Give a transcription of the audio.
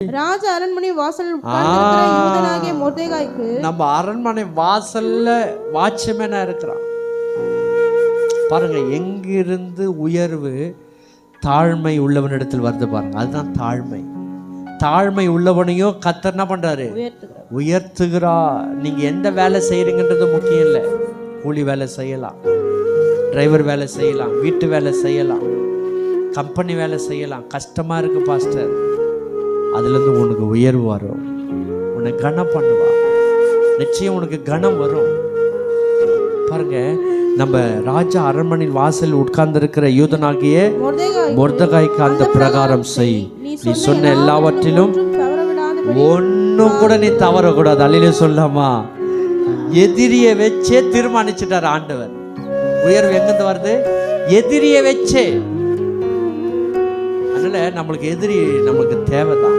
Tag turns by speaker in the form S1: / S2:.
S1: ராஜ அரண்மனை வாசல் உட்கார்ந்திருக்கிற யூதனாகிய மொர்தெகாய்க்கு
S2: நம்ம அரண்மனை வாசல்ல வாட்ச்மேனா இருக்கிறான் பாருங்க. எங்கிருந்து உயர்வு தாழ்மை உள்ளவனிடத்தில் வருது பாருங்க. அதுதான் தாழ்மை. தாழ்மை உள்ளவனையும் கர்த்தர் என்ன பண்றாரு? உயர்த்துகிறா. நீங்க எந்த வேலை செய்யறீங்கன்றது முக்கியம் இல்லை. கூலி வேலை செய்யலாம், டிரைவர் வேலை செய்யலாம், வீட்டு வேலை செய்யலாம், கம்பெனி வேலை செய்யலாம். கஷ்டமா இருக்கு பாஸ்டர், அதுலேருந்து உனக்கு உயர்வு வரும். உன்னை கனம் பண்ணுவா. நிச்சயம் உனக்கு கனம் வரும். பாருங்க, நம்ம ராஜா அரண்மனையில் வாசல் உட்கார்ந்து இருக்கிற யூதனாகிய மொர்தெகாய்க்கு அந்த பிரகாரம் செய். நீ சொன்ன எல்லாவற்றிலும் ஒன்னும் கூட நீ தவறக்கூடாது. அல்லேலூயா சொல்லாமா? எதிரியை வச்சே தீர்மானிச்சுட்டார் ஆண்டவர். உயர்வு எங்கிருந்து வருது? எதிரியை வச்சே. அதனால நம்மளுக்கு எதிரி நம்மளுக்கு தேவைதான்.